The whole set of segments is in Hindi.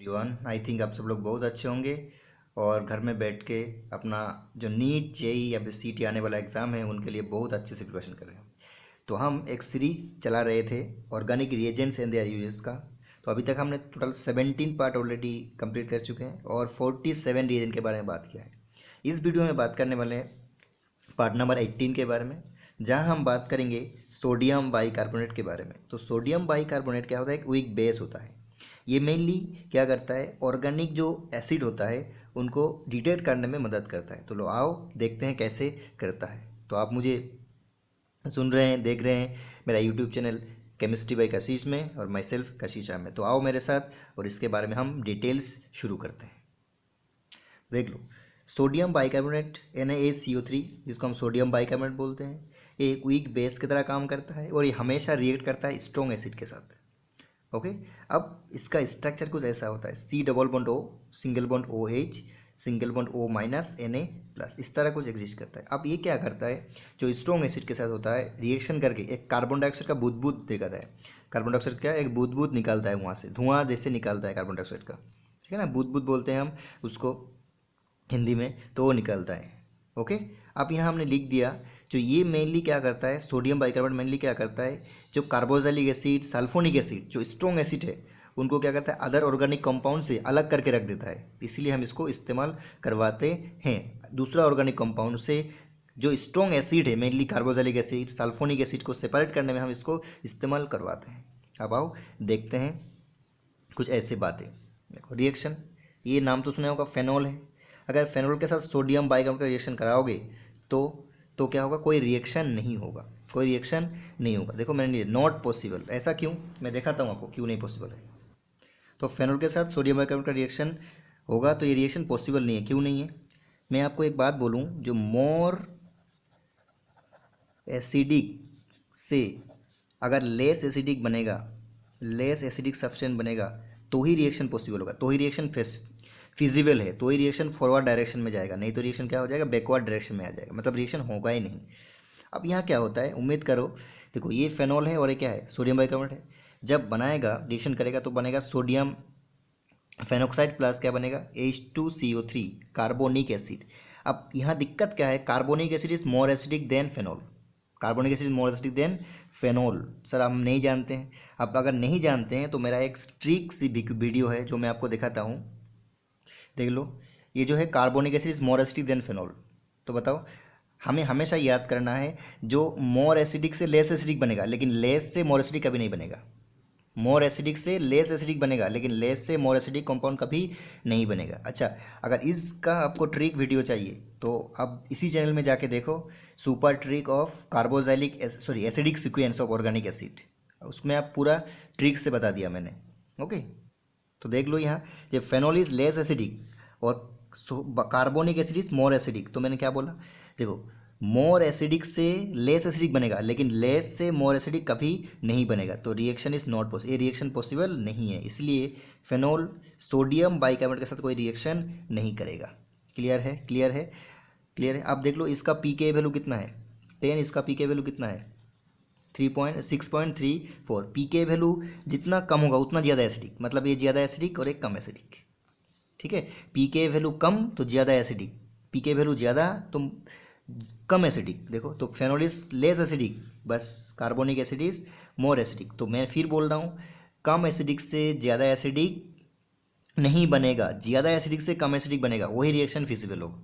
एवरीवन, आई थिंक आप सब लोग बहुत अच्छे होंगे और घर में बैठ के अपना जो नीट जेई या फिर सीटी आने वाला एग्ज़ाम है उनके लिए बहुत अच्छे से प्रिपरेशन कर रहे हैं। तो हम एक सीरीज चला रहे थे organic reagents and there uses का। तो अभी तक हमने टोटल 17 पार्ट ऑलरेडी कंप्लीट कर चुके हैं और 47 रिएजेंट के बारे में बात किया है। इस वीडियो में बात करने वाले हैं पार्ट नंबर 18 के बारे में, जहां हम बात करेंगे सोडियम बाइकार्बोनेट के बारे में। तो सोडियम बाइकार्बोनेट क्या होता है? एक वीक बेस होता है। ये मेनली क्या करता है? ऑर्गेनिक जो एसिड होता है उनको डिटेक्ट करने में मदद करता है। तो लो आओ देखते हैं कैसे करता है। तो आप मुझे सुन रहे हैं, देख रहे हैं मेरा यूट्यूब चैनल केमिस्ट्री बाय कशिश में और माई सेल्फ कशिश में। तो आओ मेरे साथ और इसके बारे में हम डिटेल्स शुरू करते हैं। देख लो, सोडियम बाइकार्बोनेट NaCO3 जिसको हम सोडियम बाइकार्बोनेट बोलते हैं, एक वीक बेस की तरह काम करता है और ये हमेशा रिएक्ट करता है स्ट्रॉन्ग एसिड के साथ। ओके, अब इसका स्ट्रक्चर कुछ ऐसा होता है, C double bond O single bond OH single bond O minus Na+, इस तरह कुछ एग्जिस्ट करता है। अब ये क्या करता है? जो स्ट्रॉन्ग एसिड के साथ होता है, रिएक्शन करके एक कार्बन डाइऑक्साइड का बूंद दिखाता है। कार्बन डाइऑक्साइड क्या एक बूंद निकालता है, वहाँ से धुआं जैसे निकालता है कार्बन डाइऑक्साइड का, ठीक है ना, बूंद बोलते हैं हम उसको हिंदी में, तो वो निकलता है। ओके, अब यहाँ हमने लिख दिया जो ये मेनली क्या करता है, सोडियम बाइकार्बोनेट मेनली क्या करता है, जो कार्बोक्सिलिक एसिड, सल्फोनिक एसिड जो स्ट्रॉन्ग एसिड है उनको क्या करता है, अदर ऑर्गेनिक कंपाउंड से अलग करके रख देता है। इसीलिए हम इसको इस्तेमाल करवाते हैं। दूसरा ऑर्गेनिक कंपाउंड से जो स्ट्रॉन्ग एसिड है, mainly carboxylic acid, sulphonic acid को सेपरेट करने में हम इसको इस्तेमाल करवाते हैं। अब आओ देखते हैं कुछ ऐसे बातें। देखो, रिएक्शन, ये नाम तो सुना होगा, फेनॉल है। अगर फेनॉल के साथ सोडियम बाइकार्बोनेट का रिएक्शन कराओगे तो क्या होगा? कोई रिएक्शन नहीं होगा, कोई रिएक्शन नहीं होगा। देखो मैंने नॉट पॉसिबल, ऐसा क्यों? मैं दिखाता हूँ आपको क्यों नहीं पॉसिबल है। तो फेनॉल के साथ सोडियम बाइकार्बोनेट का रिएक्शन होगा तो ये रिएक्शन पॉसिबल नहीं है। क्यों नहीं है? मैं आपको एक बात बोलूँ, जो मोर एसिडिक से अगर लेस एसिडिक बनेगा, लेस एसिडिक सब्सटेंस बनेगा तो ही रिएक्शन पॉसिबल होगा, तो ही रिएक्शन फिजिबल है, तो ही रिएक्शन फॉरवर्ड डायरेक्शन में जाएगा। नहीं तो रिएक्शन क्या हो जाएगा? बैकवर्ड डायरेक्शन में आ जाएगा, मतलब रिएक्शन होगा ही नहीं। अब यहाँ क्या होता है, उम्मीद करो, देखो ये फेनॉल है और ये क्या है, सोडियम बाइकार्बोनेट है। जब बनाएगा, रिएक्शन करेगा तो बनेगा सोडियम फेनोक्साइड प्लस क्या बनेगा, H2CO3 कार्बोनिक एसिड। अब यहाँ दिक्कत क्या है, carbonic acid is more acidic then phenol, carbonic acid is more acidic then phenol. Sir हम नहीं जानते हैं। अब अगर नहीं जानते हैं तो मेरा एक स्ट्रिक सी वीडियो है जो मैं आपको दिखाता हूँ, देख लो। ये जो है carbonic acid is more acidic then phenol. तो बताओ, हमें हमेशा याद करना है जो मोर एसिडिक से लेस एसिडिक बनेगा, लेकिन लेस से मोर एसिडिक कभी नहीं बनेगा। मोर एसिडिक से लेस एसिडिक बनेगा, लेकिन लेस से मोर एसिडिक कंपाउंड कभी नहीं बनेगा। अच्छा, अगर इसका आपको ट्रिक वीडियो चाहिए तो अब इसी चैनल में जाके देखो, super trick of carboxylic acidic sequence of organic acid, उसमें आप पूरा ट्रिक से बता दिया मैंने। ओके, तो देख लो यहाँ, ये फेनॉल इज लेस एसिडिक और carbonic acid is more acidic. तो मैंने क्या बोला, देखो मोर एसिडिक से लेस एसिडिक बनेगा, लेकिन लेस से मोर एसिडिक कभी नहीं बनेगा, तो रिएक्शन इज नॉट पॉसिबल, ये रिएक्शन पॉसिबल नहीं है। इसलिए फेनॉल सोडियम बाइकार्बोनेट के साथ कोई रिएक्शन नहीं करेगा। क्लियर है? क्लियर है? क्लियर है? अब देख लो, इसका pK वैल्यू कितना है, 10, इसका pK वैल्यू कितना है 6.34। pK वैल्यू जितना कम होगा उतना ज़्यादा एसिडिक, मतलब ये ज़्यादा एसिडिक और एक कम एसिडिक, ठीक है। pK वैल्यू कम तो ज़्यादा एसिडिक, pK वैल्यू ज़्यादा तो कम एसिडिक। देखो, तो फेनॉल इज लेस एसिडिक, बस carbonic acid is more acidic. तो मैं फिर बोल रहा हूँ, कम एसिडिक से ज़्यादा एसिडिक नहीं बनेगा, ज़्यादा एसिडिक से कम एसिडिक बनेगा, वही रिएक्शन फिजिबल होगा।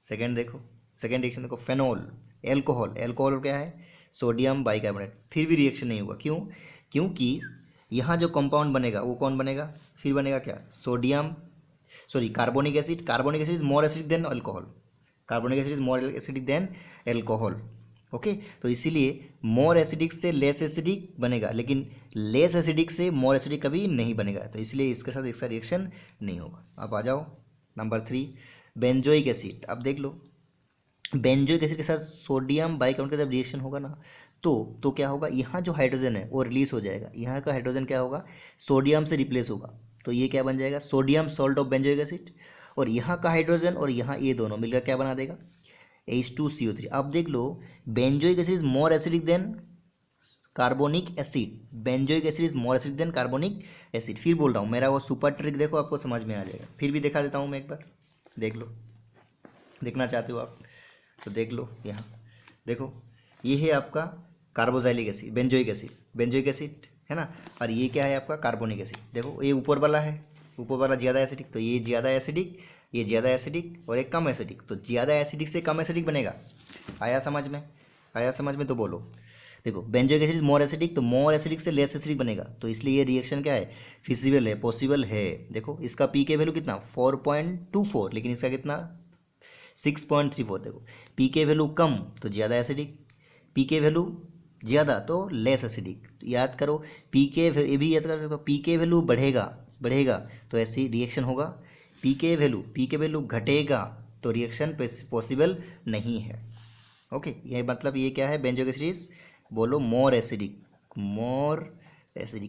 सेकेंड देखो, सेकेंड रिएक्शन देखो, फेनॉल एल्कोहल, एल्कोहल क्या है, सोडियम बाइकार्बोनेट, फिर भी रिएक्शन नहीं होगा। क्यों? क्योंकि यहाँ जो कंपाउंड बनेगा वो कौन बनेगा, फिर बनेगा क्या, carbonic acid. Carbonic acid is more acidic then alcohol, carbonic acid is more acidic then alcohol. Okay, तो इसीलिए मोर एसिडिक से लेस एसिडिक बनेगा, लेकिन लेस एसिडिक से मोर एसिडिक कभी नहीं बनेगा, तो इसलिए इसके साथ इसका रिएक्शन नहीं होगा। अब आ जाओ नंबर 3, बेंजोइक एसिड। अब देख लो, बेंजोइक एसिड के साथ सोडियम बाइकार्बोनेट का जब रिएक्शन होगा ना तो क्या होगा, यहाँ जो हाइड्रोजन है वो रिलीज हो जाएगा, यहाँ का हाइड्रोजन क्या होगा, सोडियम से रिप्लेस होगा, तो ये क्या बन जाएगा, sodium salt of benzoic acid. और यहाँ का हाइड्रोजन और यहाँ ये दोनों मिलकर क्या बना देगा, H2CO3। अब देख लो, benzoic acid is more acidic than carbonic acid, benzoic acid is more acidic than carbonic acid. फिर बोल रहा हूँ, मेरा वो सुपर ट्रिक देखो, आपको समझ में आ जाएगा। फिर भी दिखा देता हूँ मैं एक बार, देख लो, देखना चाहते हो आप तो देख लो। यहाँ देखो, ये है आपका कार्बोजाइलिक एसिड, बेंजोइक एसिड है ना, और ये क्या है आपका कार्बोनिक एसिड। देखो ये ऊपर वाला है, ऊपर वाला ज़्यादा एसिडिक, तो ये ज़्यादा एसिडिक, ये ज़्यादा एसिडिक और एक कम एसिडिक, तो ज़्यादा एसिडिक से कम एसिडिक बनेगा। आया समझ में? आया समझ में? तो बोलो। देखो बेंजोइक एसिड मोर एसिडिक, तो मोर एसिडिक से लेस एसिडिक बनेगा, तो इसलिए ये रिएक्शन क्या है, फिजिबल है, पॉसिबल है। देखो इसका पी के वैल्यू कितना 4.24, लेकिन इसका कितना 6.34। देखो पी के वैल्यू कम तो ज़्यादा एसिडिक, पी के वैल्यू ज़्यादा तो लेस एसिडिक। तो याद करो पी के, ये भी याद कर सकते हो, पी के वैल्यू बढ़ेगा तो ऐसी रिएक्शन होगा, पी के वैल्यू घटेगा तो रिएक्शन पॉसिबल नहीं है। ओके, ये मतलब ये क्या है, बेंजोइक एसिड बोलो मोर एसिडिक,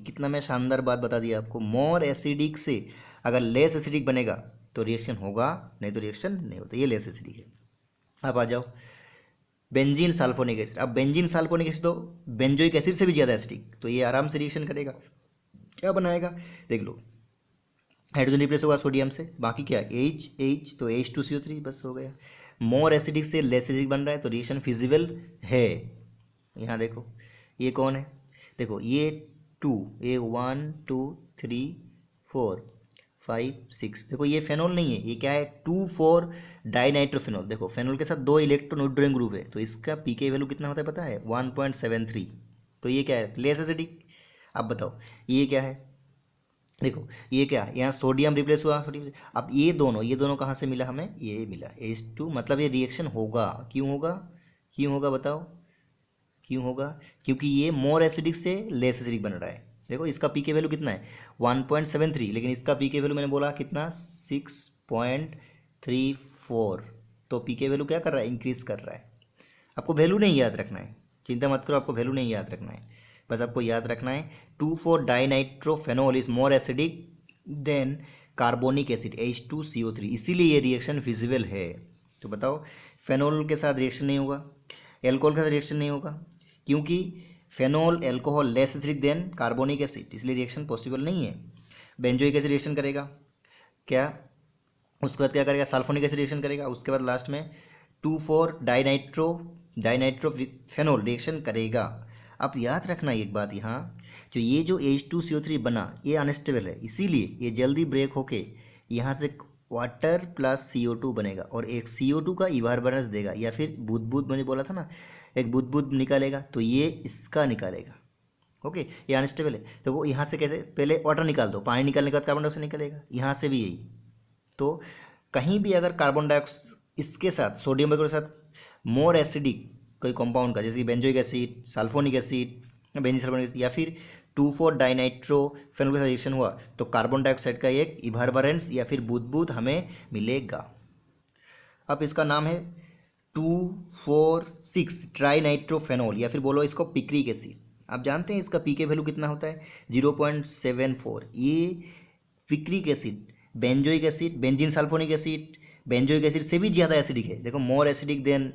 कितना मैं शानदार बात बता दिया आपको। मोर एसिडिक से अगर लेस एसिडिक बनेगा तो रिएक्शन होगा, नहीं तो रिएक्शन नहीं होता, ये लेस एसिडिक है। अब आ जाओ बेंजीन सल्फोनिक एसिड। अब बेंजीन सल्फोनिक एसिड तो बेंजोइक एसिड से भी ज़्यादा एसिडिक, तो ये आराम से रिएक्शन करेगा, क्या बनाएगा देख लो, हाइड्रोजन रिप्लेस होगा सोडियम से, बाकी क्या H तो H2CO3 बस हो गया। मोर एसिडिक से लेस एसिडिक बन रहा है तो रिएक्शन फिजिबल है। यहाँ देखो ये कौन है, देखो ये 2, ये 1 2 3 4 5 6, देखो ये फेनॉल नहीं है, ये क्या है 2,4 डाइनाइट्रोफेनॉल। देखो फेनॉल के साथ 2 इलेक्ट्रॉन विड्रॉइंग ग्रुप है, तो इसका पीके वैल्यू कितना होता है पता है 1.73। तो ये क्या है लेस एसिडिक। अब बताओ ये क्या है, देखो ये क्या है, यहाँ सोडियम रिप्लेस हुआ सोडियम से। अब ये दोनों कहाँ से मिला हमें, ये मिला H2, मतलब ये रिएक्शन होगा। क्यों होगा बताओ, क्यों होगा, क्योंकि ये मोर एसिडिक से लेस एसिडिक बन रहा है। देखो इसका पी के वैल्यू कितना है 1.73, लेकिन इसका पी के वैल्यू मैंने बोला कितना 6.34, तो पी के वैल्यू क्या कर रहा है, इंक्रीज कर रहा है। आपको वैल्यू नहीं याद रखना है, चिंता मत करो, आपको वैल्यू नहीं याद रखना है, बस आपको याद रखना है 2,4 dinitrophenol is more acidic than carbonic acid H2CO3, इसीलिए ये रिएक्शन फिजिबल है। तो बताओ फेनॉल के साथ रिएक्शन नहीं होगा, एल्कोहल के साथ रिएक्शन नहीं होगा, क्योंकि phenol alcohol less acidic than carbonic acid, इसलिए रिएक्शन पॉसिबल नहीं है। बेंजोइक एसिड रिएक्शन करेगा क्या, उसके बाद क्या करेगा सल्फोनिक एसिड रिएक्शन करेगा, उसके बाद लास्ट में 2,4 डाइनाइट्रोफेनॉल रिएक्शन करेगा। अब याद रखना एक बात, यहाँ जो H2CO3 बना ये अनस्टेबल है, इसीलिए ये जल्दी ब्रेक होके यहाँ से वाटर प्लस CO2 बनेगा और एक CO2 का इवारबेरेंस देगा, या फिर बुदबुद मैंने बोला था ना, एक बुदबुद निकालेगा, तो ये इसका निकालेगा। ओके, ये अनस्टेबल है, तो वो यहाँ से कैसे, पहले वाटर निकाल दो, पानी निकालने के बाद कार्बन डाइऑक्साइड निकलेगा, यहाँ से भी यही। तो कहीं भी अगर कार्बन डाइऑक्साइड इसके साथ सोडियम के साथ मोर एसिडिक कोई कंपाउंड का, जैसे कि benzoic acid, sulphonic acid, benzene sulphonic acid, या फिर 2,4 डाइनाइट्रोफेनॉल के साथ रिएक्शन हुआ, तो कार्बन डाइऑक्साइड का एक इवारबेरेंस या फिर बुदबुद हमें मिलेगा। अब इसका नाम है 2,4,6 ट्राइनाइट्रोफेनॉल, या फिर बोलो इसको पिक्रिक एसिड। आप जानते हैं इसका पी के वैल्यू कितना होता है 0.74। ये picric acid benzoic acid, benzene sulphonic acid benzoic acid से भी ज़्यादा एसिडिक है। देखो मोर acidic then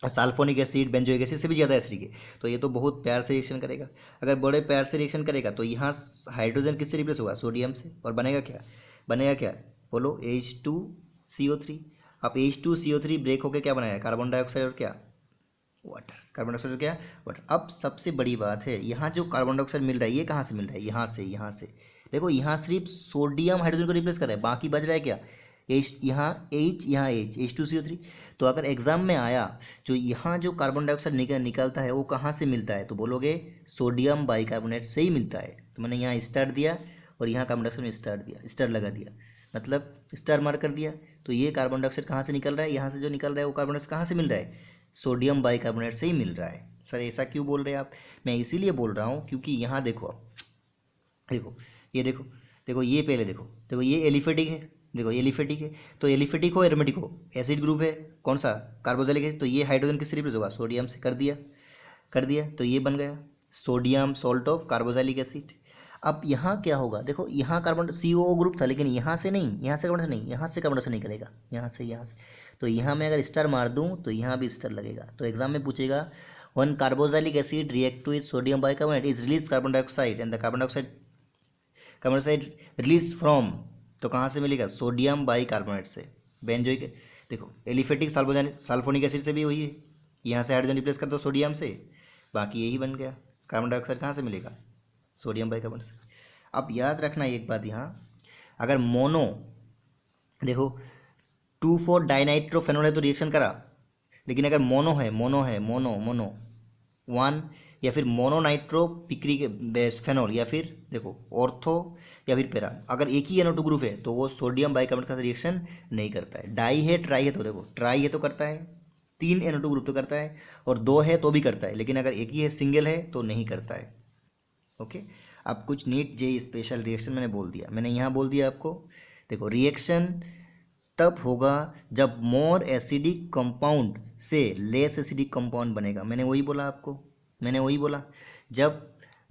sulphonic acid, benzoic acid से भी ज़्यादा एसिडिक है, तो ये तो बहुत प्यार से रिएक्शन करेगा। अगर बड़े प्यार से रिएक्शन करेगा तो यहाँ हाइड्रोजन किससे रिप्लेस होगा, सोडियम से, और बनेगा क्या बोलो H2CO3। अब H2CO3 ब्रेक होकर क्या बनाया, कार्बन डाइऑक्साइड और क्या वाटर, कार्बन डाइऑक्साइड और क्या वाटर। अब सबसे बड़ी बात है, यहाँ जो कार्बन डाइऑक्साइड मिल रहा है ये कहाँ से मिल रहा है, यहाँ से। देखो यहाँ सिर्फ सोडियम हाइड्रोजन को रिप्लेस कर रहा है, बाकी बच रहा है क्या यहाँ H2CO3। तो अगर एग्जाम में आया जो यहाँ जो कार्बन डाइऑक्साइड निकलता है वो कहाँ से मिलता है, तो बोलोगे सोडियम बाइकार्बोनेट से ही मिलता है। तो मैंने यहाँ स्टार दिया और यहाँ कार्बन डाइऑक्साइड में स्टार लगा दिया, मतलब स्टार मार्क कर दिया। तो ये कार्बन डाइऑक्साइड कहाँ से निकल रहा है, यहाँ से जो निकल रहा है वो कार्बन डाइऑक्साइड कहाँ से मिल रहा है, सोडियम बाइकार्बोनेट से ही मिल रहा है। सर ऐसा क्यों बोल रहे हैं आप, मैं इसीलिए बोल रहा हूँ क्योंकि यहाँ देखो ये देखो ये पहले देखो ये एलिफेटिक है, देखो एलिफेटिक है, तो एलिफेटिक हो एरोमेटिक हो, एसिड ग्रुप है कौन सा कार्बोक्सिलिक एसिड, तो ये हाइड्रोजन किससे रिप्लेस होगा, सोडियम से। कर दिया तो ये बन गया sodium salt of carboxylic acid. अब यहाँ क्या होगा, देखो यहाँ कार्बन CO ग्रुप था, लेकिन यहाँ से कार्बन नहीं, यहाँ से कार्बन डाइऑक्साइड निकलेगा, यहाँ से। तो यहाँ मैं अगर स्टार मार दूँ तो यहाँ भी स्टार लगेगा। तो एग्जाम में पूछेगा one carboxylic acid react two is sodium bicarbonate is release carbon dioxide and the carbon dioxide release from, तो कहाँ से मिलेगा? सोडियम बाइकार्बोनेट से। बेंजोइक, देखो एलिफेटिक सल्फोनिक एसिड से भी वही है, यहाँ से हाइड्रोजन रिप्लेस कर दो सोडियम से, बाकी यही बन गया। कार्बन डाइऑक्साइड कहाँ से मिलेगा? सोडियम बाइकार्बोनेट से। अब याद रखना एक बात यहाँ, अगर मोनो, देखो 2,4 डाइनाइट्रोफेनॉल है तो रिएक्शन करा, लेकिन अगर मोनो है, मोनो 1 या फिर मोनोनाइट्रो पिक्रिक फेनॉल या फिर देखो ऑर्थो या फिर पैरा, अगर एक ही NO2 ग्रुप है तो वो सोडियम बाइकार्बोनेट का रिएक्शन नहीं करता है। डाई है, ट्राई है, तो देखो ट्राई है तो करता है, 3 NO2 ग्रुप तो करता है, और 2 है तो भी करता है, लेकिन अगर एक ही है, सिंगल है, तो नहीं करता है। ओके, अब कुछ नीट जे स्पेशल रिएक्शन मैंने बोल दिया, मैंने यहाँ बोल दिया आपको। देखो रिएक्शन तब होगा जब मोर एसिडिक कंपाउंड से लेस एसिडिक कंपाउंड बनेगा। मैंने वही बोला आपको, जब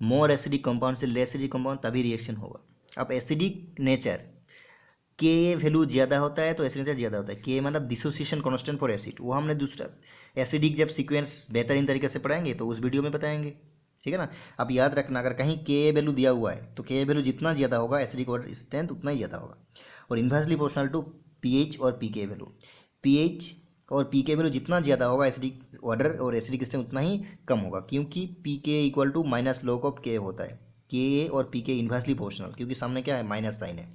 मोर एसिडिक कंपाउंड से लेस एसिडिक कंपाउंड, तभी रिएक्शन होगा। अब एसिडिक नेचर के वैल्यू ज़्यादा होता है तो एसिड नेचर ज़्यादा होता है। के मतलब डिसोसिएशन कांस्टेंट फॉर एसिड, वो हमने दूसरा एसिडिक जब सीक्वेंस बेहतरीन तरीके से पढ़ाएंगे तो उस वीडियो में बताएंगे, ठीक है ना। अब याद रखना, अगर कहीं के वैल्यू दिया हुआ है तो के वैल्यू जितना ज़्यादा होगा एसिडिक वाटर स्ट्रेंथ उतना ही ज़्यादा होगा, और इन्वर्सली प्रोपोर्शनल टू पीएच और पीके वैल्यू। पीएच और पीके वैल्यू जितना ज़्यादा होगा एसिडिक वाटर और एसिडिक स्ट्रेंथ उतना ही कम होगा, क्योंकि pK equal to minus log of K होता है। के और पीके इन्वर्सली प्रोपोर्शनल, क्योंकि सामने क्या है? माइनस साइन है।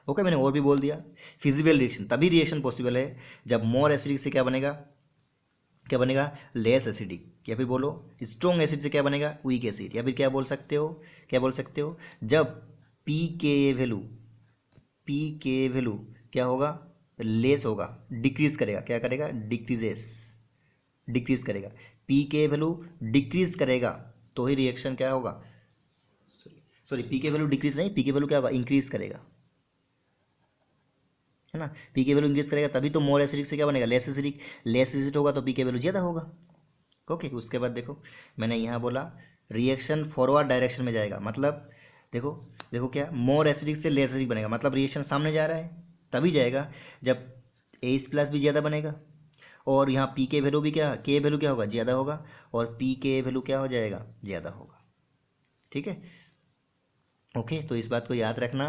ओके, मैंने और भी बोल दिया। फिजिबल रिएक्शन, तभी रिएक्शन पॉसिबल है जब मोर एसिडिक से क्या बनेगा? Less acidic. या फिर बोलो स्ट्रॉन्ग एसिड से क्या बनेगा? Weak acid. या फिर क्या बोल सकते हो? जब पी के वैल्यू क्या होगा? लेस होगा, डिक्रीज करेगा। क्या करेगा? डिक्रीज करेगा। पी के वैल्यू डिक्रीज करेगा तो ही रिएक्शन क्या होगा? सॉरी, पी के वैल्यू डिक्रीज नहीं, पी के वैल्यू क्या होगा? इंक्रीज करेगा, है ना। पी के वैल्यू इंक्रीज करेगा तभी तो मोर एसिडिक से क्या बनेगा? लेस एसिड होगा तो पी के वैल्यू ज़्यादा होगा। ओके, उसके बाद देखो मैंने यहाँ बोला रिएक्शन फॉरवर्ड डायरेक्शन में जाएगा, मतलब देखो क्या, मोर एसिडिक से लेस एसिडिक बनेगा, मतलब रिएक्शन सामने जा रहा है, तभी जाएगा जब H+ भी ज़्यादा बनेगा, और यहाँ पी के वैल्यू भी के वैल्यू क्या होगा? ज़्यादा होगा, और पी के वैल्यू क्या हो जाएगा? ज़्यादा होगा, ठीक है। ओके, तो इस बात को याद रखना,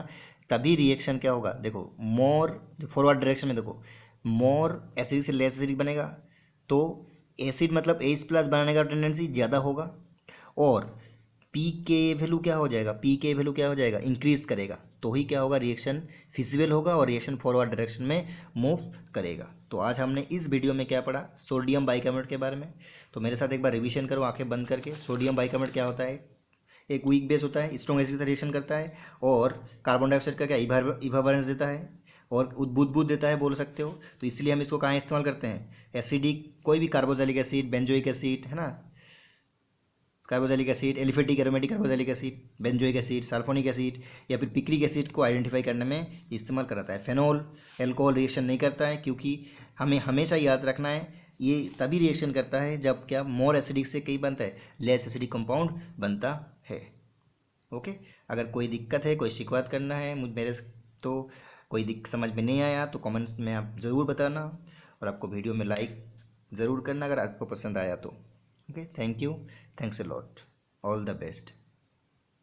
तभी रिएक्शन क्या होगा? देखो मोर फॉरवर्ड डायरेक्शन में, देखो मोर एसिडिक से लेस एसिडिक बनेगा तो एसिड मतलब H+ बनाने का टेंडेंसी ज़्यादा होगा, और पी के वैल्यू क्या हो जाएगा? इंक्रीज करेगा, तो ही क्या होगा? रिएक्शन फिजिबल होगा और रिएक्शन फॉरवर्ड डायरेक्शन में मूव करेगा। तो आज हमने इस वीडियो में क्या पढ़ा? सोडियम बाइकार्बोनेट के बारे में। तो मेरे साथ एक बार रिवीजन करो आंखें बंद करके। सोडियम बाइकार्बोनेट क्या होता है? एक वीक बेस होता है, स्ट्रॉन्ग एसिड से रिएक्शन करता है, और कार्बन डाइऑक्साइड का क्या इवापोरेंस देता है और बुदबुद देता है, बोल सकते हो। तो इसलिए हम इसको कहाँ इस्तेमाल करते हैं? एसिडिक कोई भी कार्बोक्सिलिक एसिड, बेंजोइक एसिड, है ना, carboxylic acid, aliphatic aromatic carboxylic acid, benzoic acid, sulphonic acid या फिर पिक्रिक एसिड को आइडेंटिफाई करने में इस्तेमाल कराता है। फेनॉल अल्कोहल रिएक्शन नहीं करता है, क्योंकि हमें हमेशा याद रखना है ये तभी रिएक्शन करता है जब क्या? मोर एसिडिक से कई बनता है? लेस एसिडिक कंपाउंड बनता है। ओके, अगर कोई दिक्कत है, कोई शिकायत करना है मेरे, तो कोई समझ में नहीं आया तो कमेंट्स में आप ज़रूर बताना, और आपको वीडियो में लाइक ज़रूर करना अगर आपको पसंद आया तो। Okay, thank you, thanks a lot, all the best.